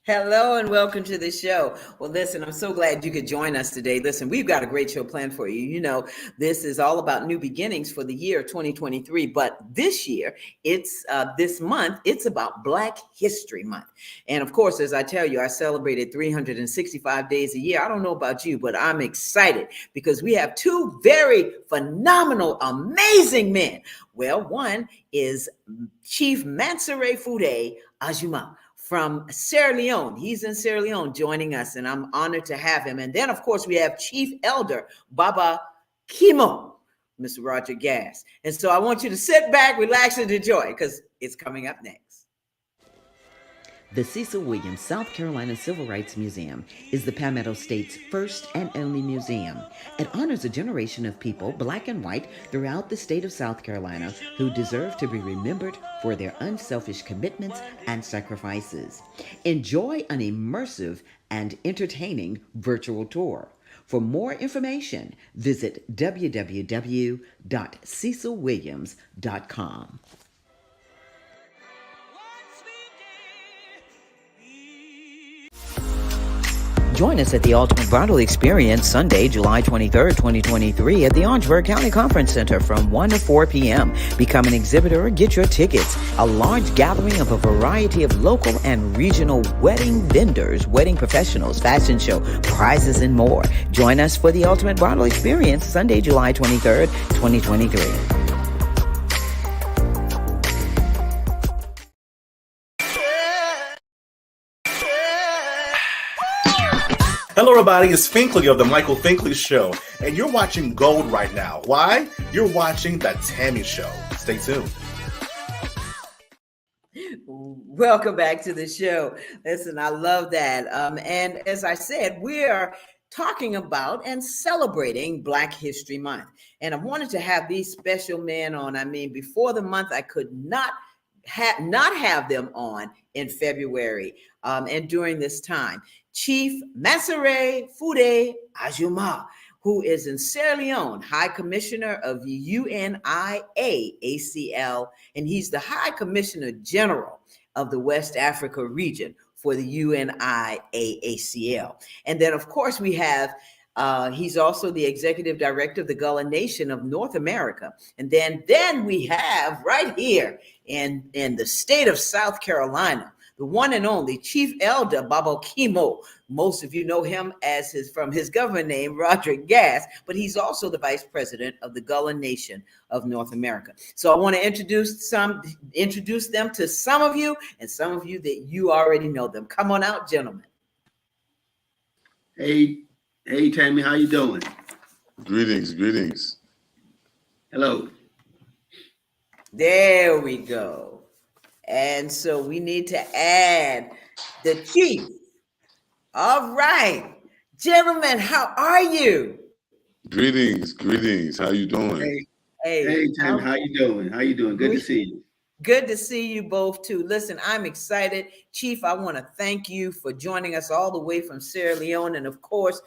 Hello and welcome to the show. Well, listen, I'm so glad you could join us today. Listen, we've got a great show planned for you. You know, this is all about new beginnings for the year 2023. But this year, this month, it's about Black History Month. And of course, as I tell you, I celebrated 365 days a year. I don't know about you, but I'm excited because we have two very phenomenal, amazing men. Well, one is Chief Mansoure Foday Ajamu from Sierra Leone. He's in Sierra Leone joining us, and I'm honored to have him. And then, of course, we have Chief Elder Baba Kimo, Mr. Roderick. And so I want you to sit back, relax, and enjoy because it's coming up next. The Cecil Williams South Carolina Civil Rights Museum is the Palmetto State's first and only museum. It honors a generation of people, black and white, throughout the state of South Carolina who deserve to be remembered for their unselfish commitments and sacrifices. Enjoy an immersive and entertaining virtual tour. For more information, visit www.cecilwilliams.com. Join us at the Ultimate Bridal Experience Sunday, July 23rd, 2023 at the Orangeburg County Conference Center from 1 to 4 p.m. Become an exhibitor or get your tickets. A large gathering of a variety of local and regional wedding vendors, wedding professionals, fashion show, prizes, and more. Join us for the Ultimate Bridal Experience Sunday, July 23rd, 2023. Hello, everybody. It's Finkley of The Michael Finkley Show, and you're watching Gold right now. Why? You're watching The Tammy Show. Stay tuned. Welcome back to the show. Listen, I love that. And as I said, we are talking about and celebrating Black History Month. And I wanted to have these special men on. I mean, before the month, I could not have them on in February and during this time. Chief Mansoure Foday Ajamu, who is in Sierra Leone, High Commissioner of the UNIA-ACL, and he's the High Commissioner General of the West Africa region for the UNIA-ACL. And then, of course, we have he's also the Executive Director of the Gullah Nation of North America. And then we have right here in the state of South Carolina, the one and only Chief Elder Baba Kimo. Most of you know him as from his government name, Roderick, but he's also the Vice President of the Gullah Nation of North America. So I want to introduce them to some of you, and some of you that you already know them. Come on out, gentlemen. Hey, Tammy, how you doing? Greetings. Hello. There we go. And so we need to add the chief. All right. Gentlemen, how are you? Greetings. How you doing? Hey, Tammy, how you doing? Good to see you. Good to see you both too. Listen, I'm excited. Chief, I want to thank you for joining us all the way from Sierra Leone. And of course,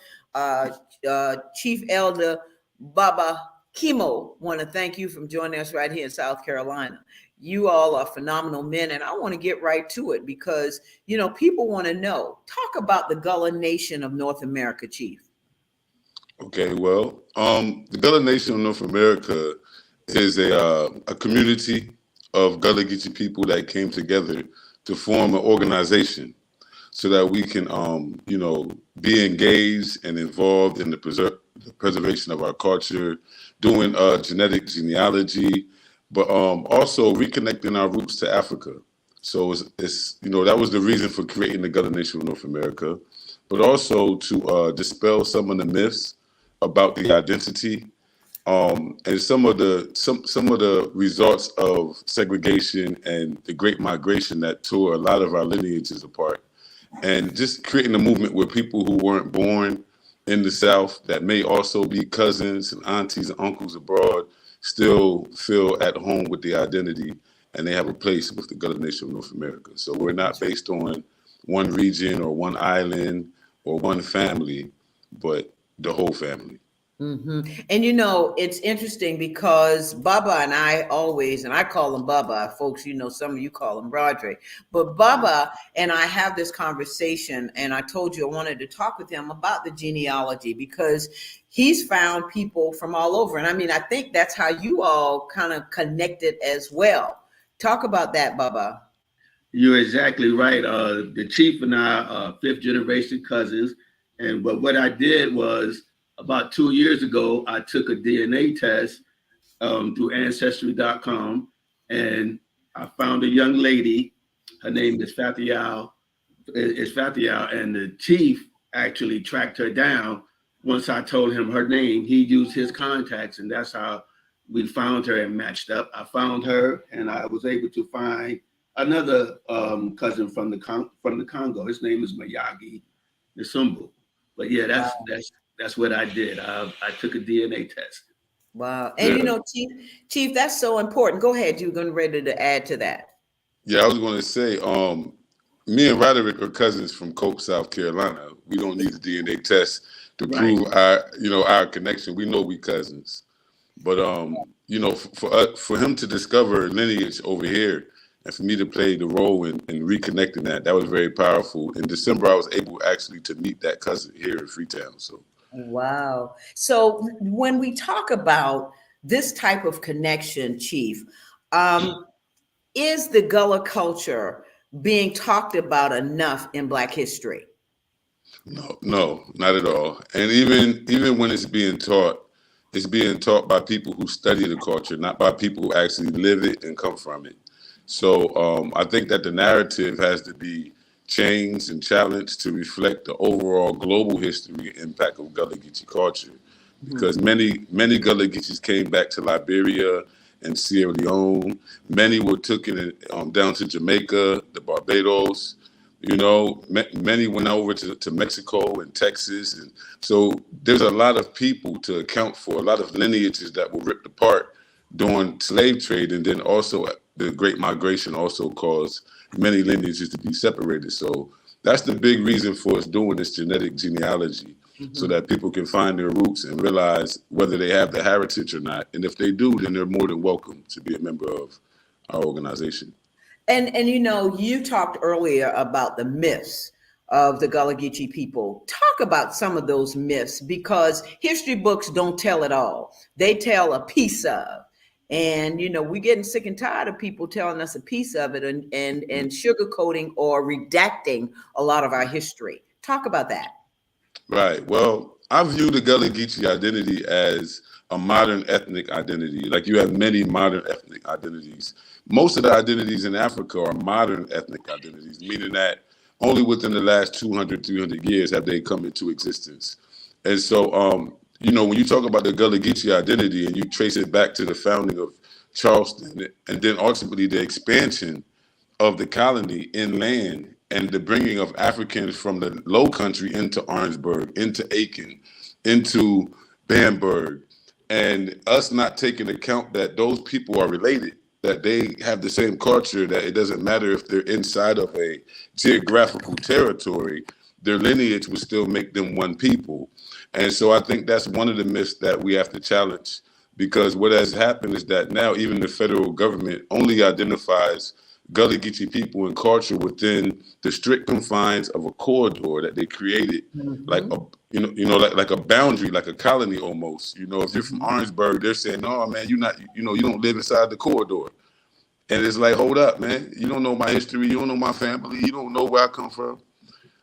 Chief Elder Baba Kimo, want to thank you for joining us right here in South Carolina. You all are phenomenal men, and I want to get right to it because, people want to know. Talk about the Gullah Nation of North America, Chief. Okay, well, the Gullah Nation of North America is a community of Gullah Geechee people that came together to form an organization so that we can, be engaged and involved in the preservation of our culture, doing genetic genealogy, but also reconnecting our roots to Africa. So it's that was the reason for creating the Gullah Nation of North America, but also to dispel some of the myths about the identity and some of the results of segregation and the Great Migration that tore a lot of our lineages apart, and just creating a movement where people who weren't born in the South that may also be cousins and aunties and uncles abroad still feel at home with the identity and they have a place with the Gullah Nation of North America. So we're not based on one region or one island or one family, but the whole family. Mm-hmm. And it's interesting because Baba and I always, and I call him Baba, folks, some of you call him Roderick, but Baba and I have this conversation, and I told you I wanted to talk with him about the genealogy because he's found people from all over. And I think that's how you all kind of connected as well. Talk about that, Baba. You're exactly right. The chief and I are fifth generation cousins. But what I did was, about 2 years ago, I took a DNA test through Ancestry.com, and I found a young lady. Her name is Fathial. And the chief actually tracked her down. Once I told him her name, he used his contacts, and that's how we found her and matched up. I found her, and I was able to find another cousin from the Congo. His name is Mayagi Nsumbu. But yeah, that's what I did. I took a DNA test. Wow. And Chief, that's so important. Go ahead. You're going ready to add to that. Yeah, I was going to say, me and Roderick are cousins from Cope, South Carolina. We don't need a DNA test to prove our connection. We know we cousins. But for him to discover lineage over here and for me to play the role in reconnecting that was very powerful. In December, I was able actually to meet that cousin here in Freetown. So. Wow. So when we talk about this type of connection, Chief, is the Gullah culture being talked about enough in Black history? No, not at all. And even when it's being taught by people who study the culture, not by people who actually live it and come from it. So I think that the narrative has to be changed and challenged to reflect the overall global history and impact of Gullah Geechee culture. Because many Gullah Geechees came back to Liberia and Sierra Leone. Many were taken down to Jamaica, the Barbados. Many went over to Mexico and Texas. And so there's a lot of people to account for, a lot of lineages that were ripped apart during slave trade. And then also the Great Migration also caused many lineages to be separated. So that's the big reason for us doing this genetic genealogy, so that people can find their roots and realize whether they have the heritage or not. And if they do, then they're more than welcome to be a member of our organization. And you talked earlier about the myths of the Gullah Geechee people. Talk about some of those myths, because history books don't tell it all. They tell a piece of. And, we're getting sick and tired of people telling us a piece of it and sugarcoating or redacting a lot of our history. Talk about that. Right. Well, I view the Gullah Geechee identity as a modern ethnic identity. Like, you have many modern ethnic identities. Most of the identities in Africa are modern ethnic identities, meaning that only within the last 200, 300 years have they come into existence. And so, when you talk about the Gullah Geechee identity and you trace it back to the founding of Charleston and then ultimately the expansion of the colony inland and the bringing of Africans from the low country into Orangeburg, into Aiken, into Bamberg, and us not taking account that those people are related, that they have the same culture, that it doesn't matter if they're inside of a geographical territory, their lineage would still make them one people. And so I think that's one of the myths that we have to challenge, because what has happened is that now even the federal government only identifies Gullah Geechee people and culture within the strict confines of a corridor that they created, like like a boundary, like a colony almost. If you're from Orangeburg, they're saying, no, man, you're not, you don't live inside the corridor. And it's like, hold up, man. You don't know my history. You don't know my family. You don't know where I come from.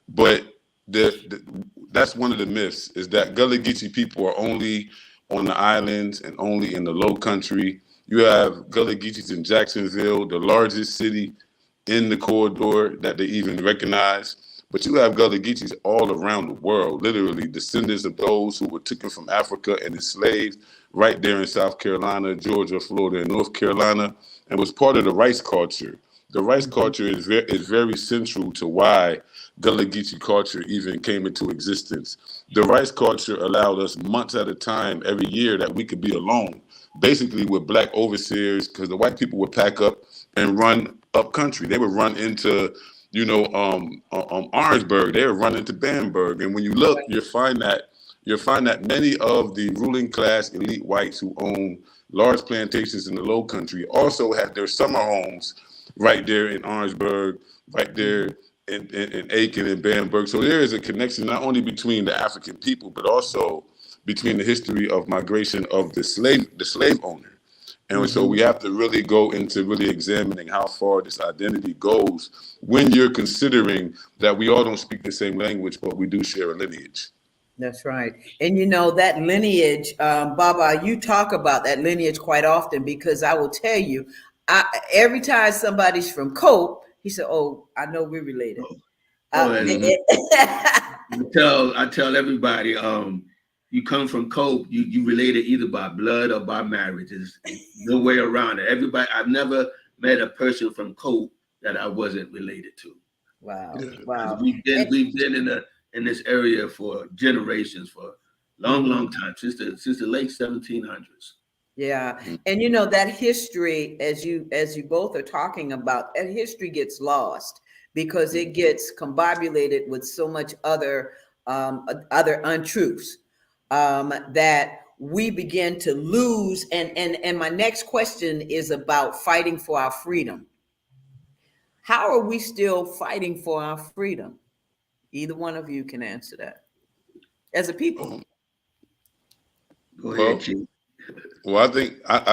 But that's one of the myths, is that Gullah Geechee people are only on the islands and only in the low country. You have Gullah Geechees in Jacksonville, the largest city in the corridor that they even recognize. But you have Gullah Geechees all around the world, literally descendants of those who were taken from Africa and enslaved right there in South Carolina, Georgia, Florida, and North Carolina, and was part of the rice culture. The rice culture is very central to why Gullah Geechee culture even came into existence. The rice culture allowed us months at a time every year that we could be alone, basically with black overseers, because the white people would pack up and run up country. They would run into, Orangeburg. They would run into Bamberg. And when you look, you'll find that many of the ruling class elite whites who own large plantations in the Low Country also had their summer homes right there in Orangeburg, right there in Aiken and Bamberg. So there is a connection not only between the African people, but also between the history of migration of the slave owner. And so we have to really go into really examining how far this identity goes when you're considering that we all don't speak the same language, but we do share a lineage. That's right. And that lineage, Baba, you talk about that lineage quite often, because I will tell you, every time somebody's from Cope, he said, "Oh, I know we're related." I tell everybody, you come from Cope, you related either by blood or by marriage. There's no way around it. Everybody, I've never met a person from Cope that I wasn't related to. Wow, wow. We've been in this area for generations, for long time, since the late 1700s. Yeah. And that history, as you both are talking about, that history gets lost because it gets combobulated with so much other untruths that we begin to lose. And my next question is about fighting for our freedom. How are we still fighting for our freedom? Either one of you can answer that. As a people. Go ahead, Chief. Well, I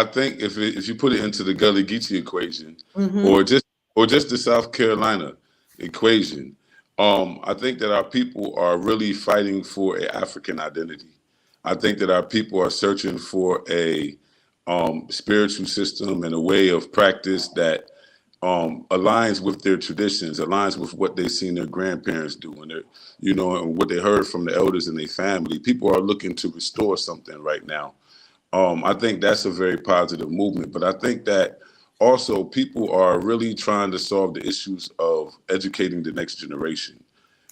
think if you put it into the Gullah Geechee equation, or just the South Carolina equation, I think that our people are really fighting for an African identity. I think that our people are searching for a spiritual system and a way of practice that aligns with their traditions, aligns with what they've seen their grandparents do, and and what they heard from the elders in their family. People are looking to restore something right now. I think that's a very positive movement, but I think that also people are really trying to solve the issues of educating the next generation,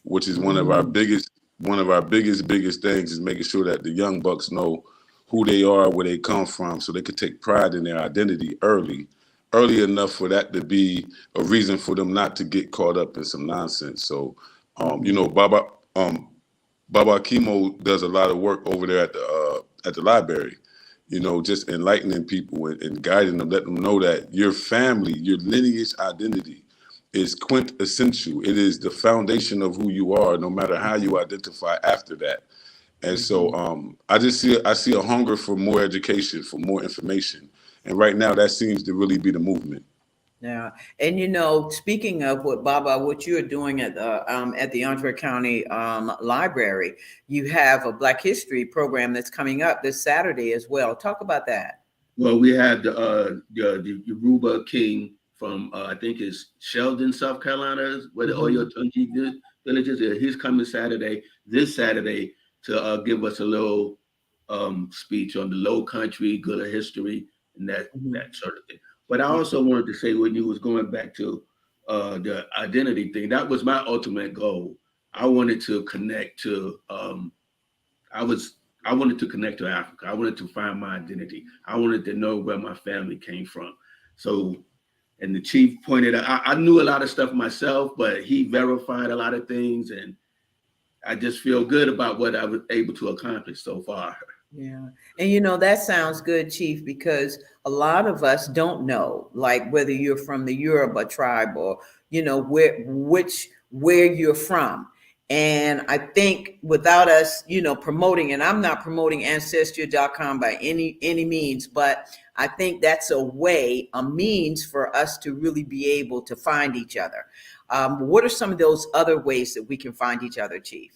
which is one of our biggest things, is making sure that the young bucks know who they are, where they come from, so they could take pride in their identity early enough for that to be a reason for them not to get caught up in some nonsense. So, Baba Chemo does a lot of work over there at the library. Just enlightening people and guiding them, letting them know that your family, your lineage identity is quintessential. It is the foundation of who you are, no matter how you identify after that. And so I see a hunger for more education, for more information. And right now that seems to really be the movement. Yeah. And speaking of what you're doing at the Andre County Library, you have a Black History program that's coming up this Saturday as well. Talk about that. Well, we have the Yoruba King from I think it's Sheldon, South Carolina, where the Oyotunji villages are. He's coming this Saturday, to give us a little speech on the Low Country, Gullah history, and that sort of thing. But I also wanted to say, when you was going back to the identity thing, that was my ultimate goal. I wanted to connect to I wanted to connect to Africa. I wanted to find my identity. I wanted to know where my family came from. So, and the chief pointed out, I knew a lot of stuff myself, but he verified a lot of things, and I just feel good about what I was able to accomplish so far. Yeah. And that sounds good, Chief, because a lot of us don't know, like whether you're from the Yoruba tribe or, where you're from. And I think without us, promoting, and I'm not promoting ancestry.com by any means, but I think that's a means for us to really be able to find each other. What are some of those other ways that we can find each other, Chief?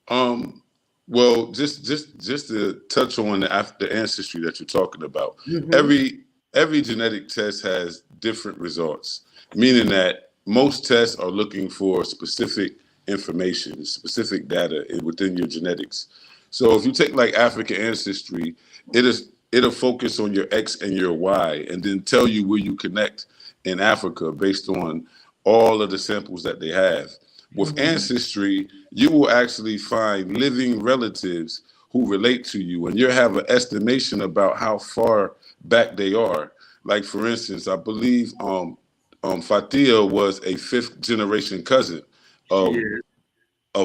Well, just to touch on the ancestry that you're talking about, Mm-hmm. every genetic test has different results, meaning that most tests are looking for specific information, specific data within your genetics. So if you take like African ancestry, it'll focus on your X and your Y, and then tell you where you connect in Africa based on all of the samples that they have. With Mm-hmm. ancestry, you will actually find living relatives who relate to you, and you'll have an estimation about how far back they are. Like for instance, I believe Fatia was a fifth generation cousin She of is.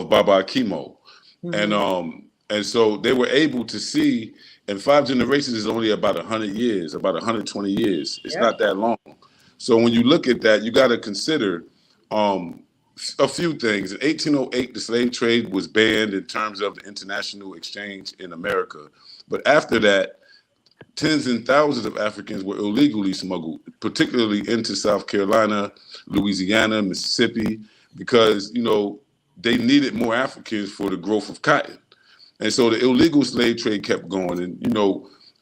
Baba Chemo, and Mm-hmm. and so they were able to see. And 5 generations is only about 100 years, about 120 years. It's Yep. not that long. So when you look at that, you got to consider um, a few things. In 1808, the slave trade was banned in terms of the international exchange in America. But after that, tens and thousands of Africans were illegally smuggled, particularly into South Carolina, Louisiana, Mississippi, because, they needed more Africans for the growth of cotton. And so the illegal slave trade kept going. And,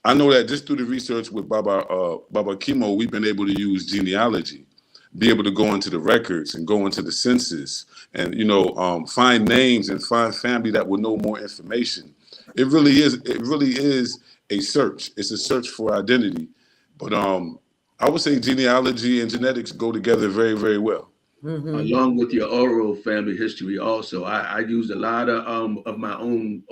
I know that just through the research with Baba Chemo, we've been able to use genealogy, be able to go into the records and go into the census and, find names and find family that will know more information. It really is a search. It's a search for identity. But I would say genealogy and genetics go together very, very well. Mm-hmm. Along with your oral family history, also, I used a lot of my own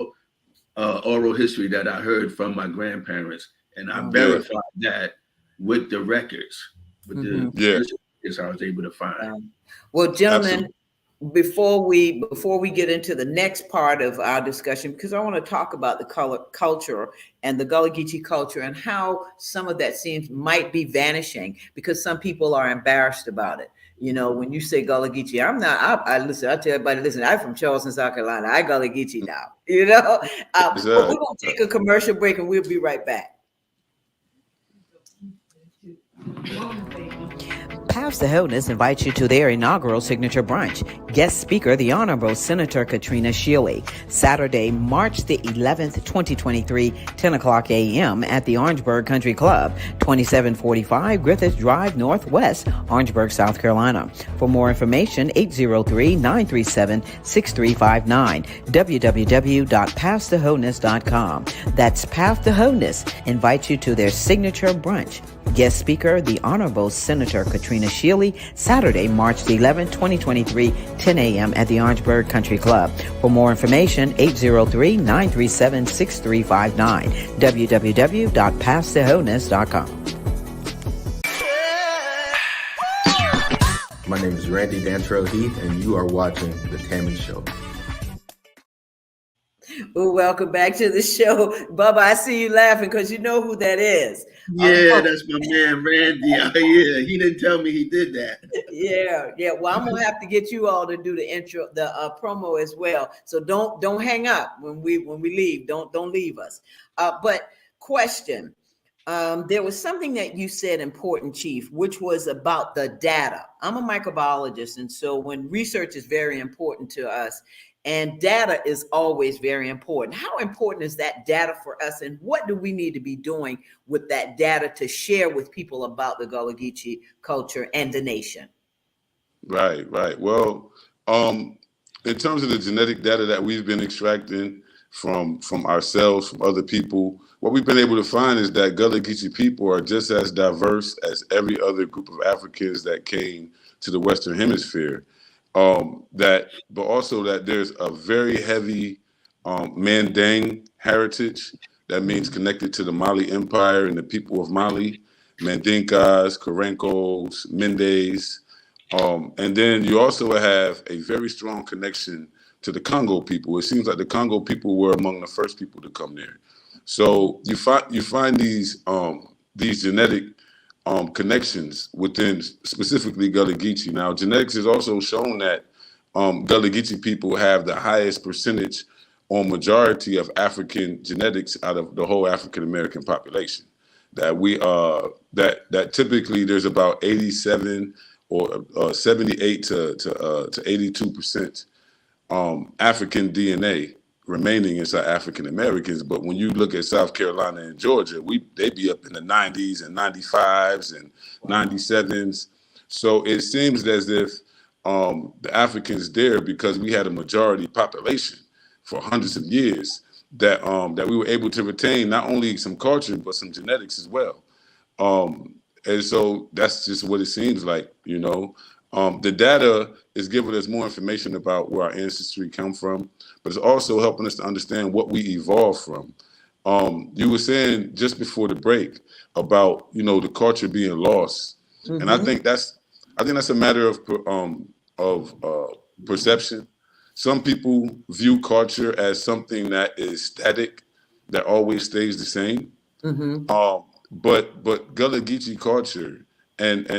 oral history that I heard from my grandparents, and I Yeah, verified that with the records, with Mm-hmm. the yeah, records I was able to find. Well, gentlemen, absolutely. before we get into the next part of our discussion, because I want to talk about the culture and the Gullah Geechee culture and how some of that might be vanishing because some people are embarrassed about it. When you say Gullah Geechee, I'm not. I listen. I tell everybody, listen. I'm from Charleston, South Carolina. I Gullah Geechee now. But we're Exactly. gonna take a commercial break and we'll be right back. Pastor Hodeness invites you to their inaugural signature brunch. Guest speaker, the Honorable Senator Katrina Shealy. Saturday, March the 11th, 2023, 10 o'clock a.m. at the Orangeburg Country Club, 2745 Griffith Drive Northwest, Orangeburg, South Carolina. For more information, 803-937-6359, www.pastorhodeness.com. That's Path to Hodeness invites you to their signature brunch. Guest speaker, the Honorable Senator Katrina Shealy, Saturday, March the 11th, 2023, 10 a.m. at the Orangeburg Country Club. For more information, 803-937-6359, www.pastorhodeness.com. My name is Randy Dantrell Heath, and you are watching The Tammy Show. Well, welcome back to the show. Bubba, I see you laughing because you know who that is. Yeah, that's my man Randy. Oh, yeah, he didn't tell me he did that. Yeah. Well, I'm gonna have to get you all to do the intro, the promo as well. So don't hang up when we leave. Don't leave us. But question. There was something that you said important, Chief, which was about the data. I'm a microbiologist, and so when research is very important to us, and data is always very important. How important is that data for us, and what do we need to be doing with that data to share with people about the Gullah Geechee culture and the nation? Right. Well, in terms of the genetic data that we've been extracting from ourselves, from other people, what we've been able to find is that Gullah Geechee people are just as diverse as every other group of Africans that came to the Western Hemisphere. But also that there's a very heavy Manding heritage. That means connected to the Mali Empire and the people of Mali, Mandinkas, Karenkos, Mendes. And then you also have a very strong connection to the Congo people. It seems like the Congo people were among the first people to come there. So you find these genetic connections within specifically Gullah Geechee. Now, genetics has also shown that Gullah Geechee people have the highest percentage or majority of African genetics out of the whole African American population. That we that typically there's about 87 or 78 to 82% African DNA remaining inside African Americans. But when you look at South Carolina and Georgia, they be up in the 90s and 95s and 97s. So it seems as if the Africans there, because we had a majority population for hundreds of years, that we were able to retain not only some culture but some genetics as well. And so that's just what it seems like, you know. The data is giving us more information about where our ancestry come from, but it's also helping us to understand what we evolved from. You were saying just before the break about, you know, the culture being lost, and I think that's a matter of perception. Some people view culture as something that is static, that always stays the same. But Gullah Geechee culture and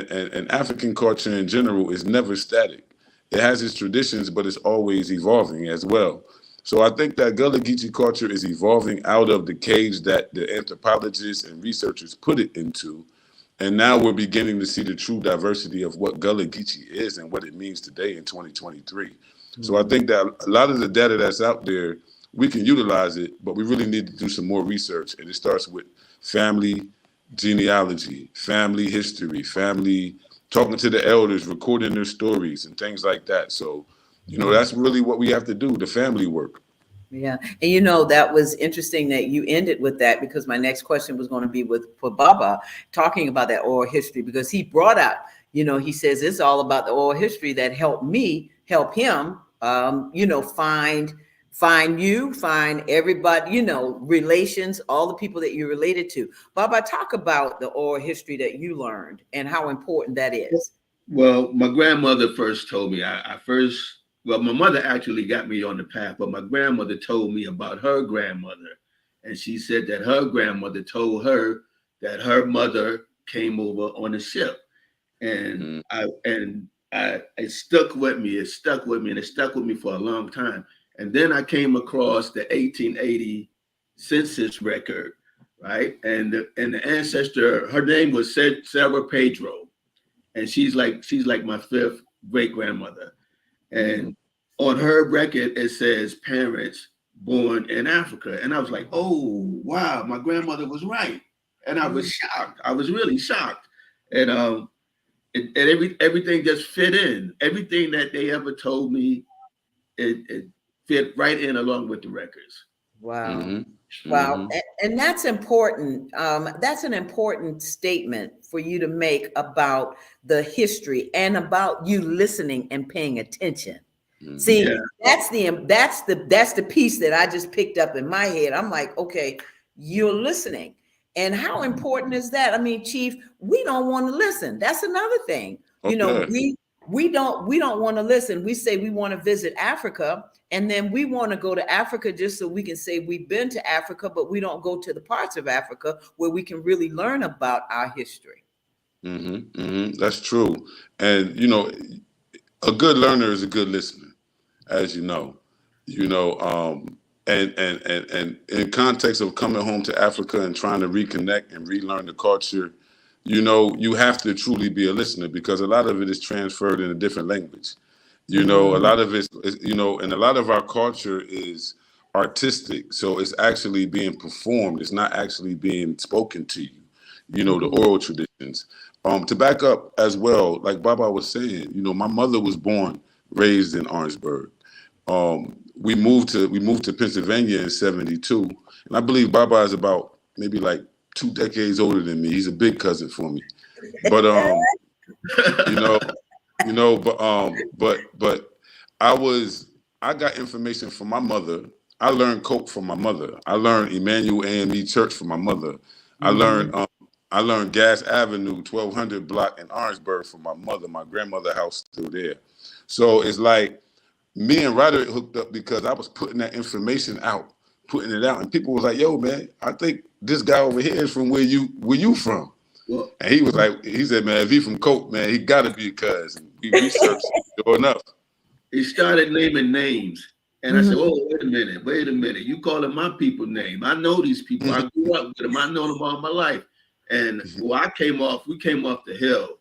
African culture in general is never static. It has its traditions, but it's always evolving as well. So I think that Gullah Geechee culture is evolving out of the cage that the anthropologists and researchers put it into. And now we're beginning to see the true diversity of what Gullah Geechee is and what it means today in 2023. So I think that a lot of the data that's out there, we can utilize it, but we really need to do some more research. And it starts with family genealogy, family history, family talking to the elders, recording their stories and things like that. So, you know, that's really what we have to do, the family work. Yeah. And you know, that was interesting that you ended with that, because my next question was going to be for Baba, talking about that oral history, because he brought out, you know, he says it's all about the oral history that helped me help him, you know, find you, find everybody, you know, relations, all the people that you're related to. Baba, talk about the oral history that you learned and how important that is. Well, my grandmother first told me, well, my mother actually got me on the path, but my grandmother told me about her grandmother. And she said that her grandmother told her that her mother came over on a ship. And it stuck with me. It stuck with me, and it stuck with me for a long time. And then I came across the 1880 census record, right? And the ancestor, her name was Sarah Pedro, and she's like my fifth great grandmother. And on her record, it says parents born in Africa. And I was like, oh, wow, my grandmother was right. And I was shocked. I was really shocked. And everything just fit in. Everything that they ever told me, it fit right in along with the records. Wow. Wow. And that's important. That's an important statement for you to make about the history and about you listening and paying attention. See, that's the piece that I just picked up in my head. I'm like, okay, you're listening. And how important is that? I mean, Chief, we don't want to listen. That's another thing. Okay. You know, we don't want to listen. We say we want to visit Africa, and then we want to go to Africa just so we can say we've been to Africa, but we don't go to the parts of Africa where we can really learn about our history. That's true. And, you know, a good learner is a good listener, as you know, and in context of coming home to Africa and trying to reconnect and relearn the culture, you know, you have to truly be a listener, because a lot of it is transferred in a different language. You know, a lot of it is, you know, and a lot of our culture is artistic. So it's actually being performed. It's not actually being spoken to you, you know, the oral traditions. To back up as well, like Baba was saying, you know, my mother was raised in Orangeburg. We moved to Pennsylvania in 72. And I believe Baba is about maybe like 2 decades older than me. He's a big cousin for me. But but I got information from my mother. I learned Coke from my mother. I learned Emmanuel AME Church from my mother. I learned Gas Avenue 1200 block in Orangeburg from my mother. My grandmother's house still there. So it's like me and Roderick hooked up because I was putting that information out, and people was like, "Yo, man, I think this guy over here is from where you from." Well, and he said, "Man, if he from Coke, man, he gotta be a cousin." We researched, sure enough. he started naming names. And I said, oh, wait a minute. You calling my people name. I know these people. I grew up with them. I know them all my life. And well, we came off the hill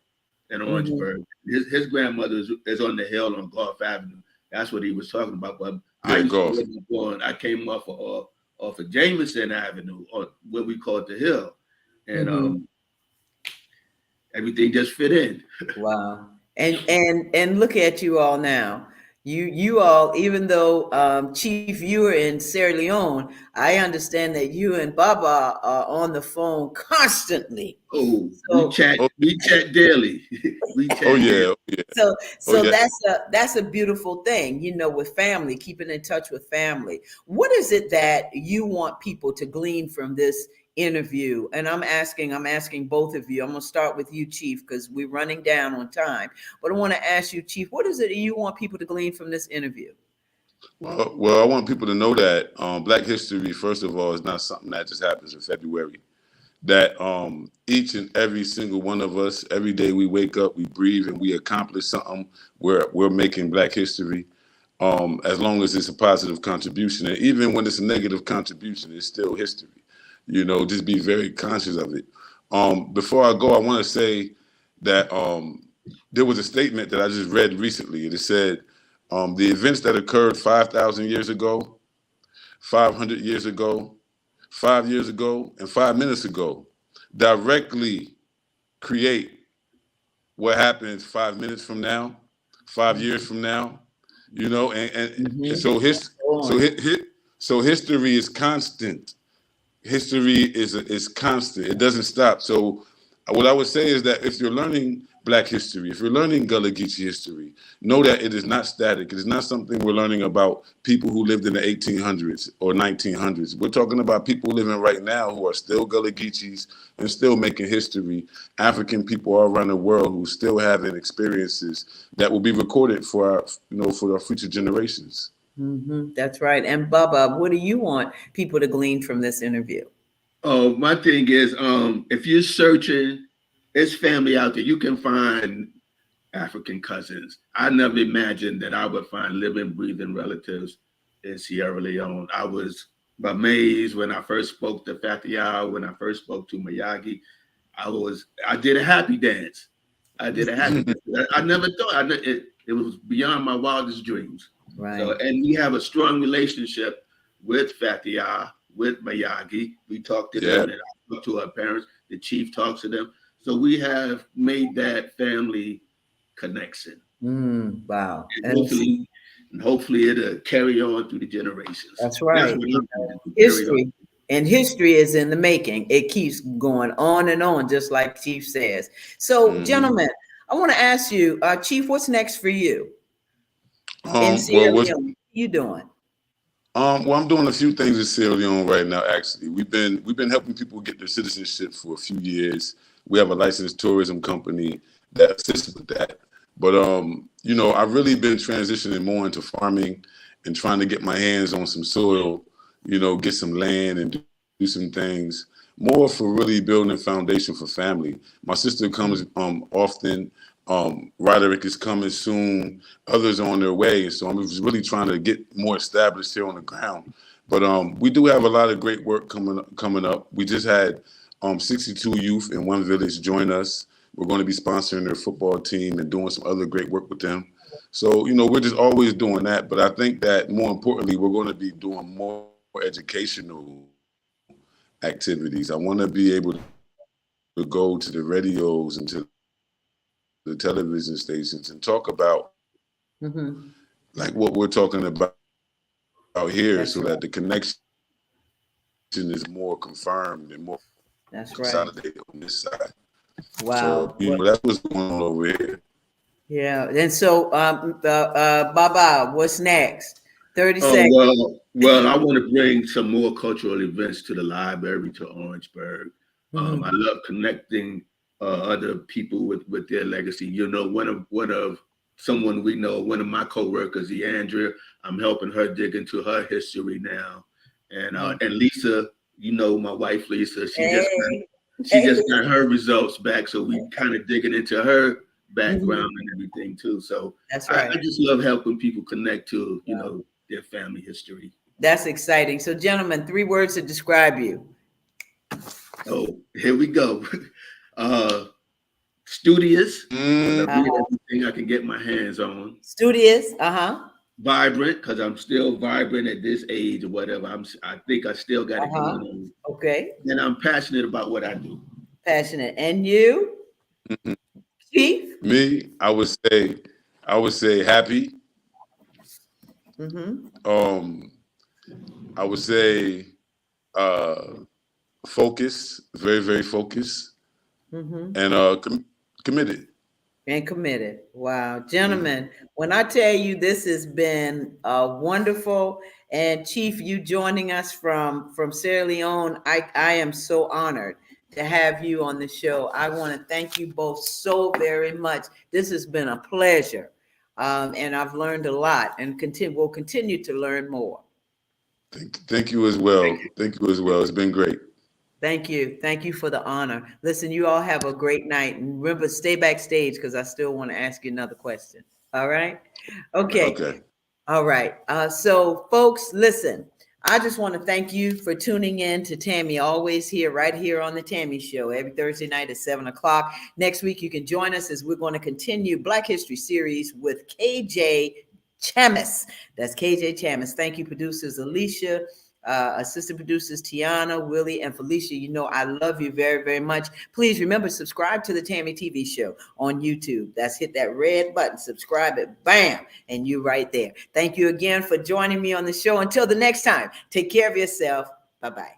in Orangeburg. His grandmother is on the hill on Golf Avenue. That's what he was talking about. But I used to live on, I came off of Jameson Avenue, or what we call it the hill. And everything just fit in. Wow. And look at you all now. You all, even though Chief, you are in Sierra Leone, I understand that you and Baba are on the phone constantly. Oh, so, we chat daily. We chat daily. So that's a beautiful thing, you know, with family, keeping in touch with family. What is it that you want people to glean from this interview? And I'm asking both of you. I'm gonna start with you, Chief, because we're running down on time. But I want to ask you, Chief, what is it you want people to glean from this interview? Well, I want people to know that Black History, first of all, is not something that just happens in February. That each and every single one of us, every day we wake up, we breathe, and we accomplish something. We're making Black history. As long as it's a positive contribution, and even when it's a negative contribution, it's still history. You know, just be very conscious of it. Before I go, I want to say that there was a statement that I just read recently. It said the events that occurred 5,000 years ago, 500 years ago, 5 years ago, and 5 minutes ago directly create what happens 5 minutes from now, 5 years from now. You know, and so history is constant. History is constant. It doesn't stop. So what I would say is that if you're learning Black history, if you're learning Gullah Geechee history, know that it is not static. It is not something we're learning about people who lived in the 1800s or 1900s. We're talking about people living right now who are still Gullah Geechees and still making history. African people all around the world who still having experiences that will be recorded for our future generations. That's right. And Baba, what do you want people to glean from this interview? Oh, my thing is, if you're searching, it's family out there. You can find African cousins. I never imagined that I would find living, breathing relatives in Sierra Leone. I was amazed when I first spoke to Fatia, when I first spoke to Mayagi. I did a happy dance. I never thought it was beyond my wildest dreams. Right. So, and we have a strong relationship with Fatia, with Mayagi. We talk to them, and I talk to our parents. The chief talks to them. So we have made that family connection. Wow. And hopefully it'll carry on through the generations. That's right. History. And history is in the making. It keeps going on and on, just like Chief says. So, gentlemen, I want to ask you, Chief, what's next for you? In Sierra Leone, what are you doing? Well, I'm doing a few things in Sierra Leone right now. Actually, we've been helping people get their citizenship for a few years. We have a licensed tourism company that assists with that. But I've really been transitioning more into farming and trying to get my hands on some soil, get some land and do some things more for really building a foundation for family. My sister comes often. Roderick is coming soon. Others are on their way. So I'm just really trying to get more established here on the ground. But we do have a lot of great work coming up. We just had 62 youth in one village join us. We're going to be sponsoring their football team and doing some other great work with them. So, we're just always doing that. But I think that more importantly, we're going to be doing more educational activities. I want to be able to go to the radios and to the television stations and talk about like what we're talking about out here. That's so right. That the connection is more confirmed and more consolidated on this side. Wow. So, that's what's going on over here. Yeah. And so, Baba, what's next? 30 seconds. Well, I want to bring some more cultural events to the library, to Orangeburg. I love connecting other people with their legacy. One of someone we know, one of my co-workers, Andrea, I'm helping her dig into her history now. And Lisa, my wife Lisa, she just got her results back. So we kind of digging into her background and everything too. So That's right. I just love helping people connect to, their family history. That's exciting. So, gentlemen, 3 words to describe you. Oh, here we go. Studious. Mm, I read everything I can get my hands on. Studious. Vibrant, because I'm still vibrant at this age or whatever. I think I still got it going on. Okay. And I'm passionate about what I do. Passionate. And you, mhm. Chief? Me, I would say happy. I would say focused, very, very focused, and committed. And committed. Wow. Gentlemen, when I tell you this has been wonderful, and Chief, you joining us from Sierra Leone, I am so honored to have you on the show. I want to thank you both so very much. This has been a pleasure. And I've learned a lot and will continue to learn more. Thank you as well. Thank you as well. It's been great. Thank you. Thank you for the honor. Listen, you all have a great night. And remember, stay backstage because I still want to ask you another question. All right? Okay. Okay. All right. So, folks, listen, I just want to thank you for tuning in to Tammy, always here, right here on the Tammy Show, every Thursday night at 7 o'clock. Next week, you can join us as we're going to continue Black History Series with KJ Chamis. That's KJ Chamis. Thank you, producers Alicia, assistant producers Tiana, Willie, and Felicia. You know I love you very, very much. Please remember, subscribe to the Tammy TV Show on YouTube. That's hit that red button, subscribe it, bam, and you're right there. Thank you again for joining me on the show. Until the next time, take care of yourself. Bye-bye.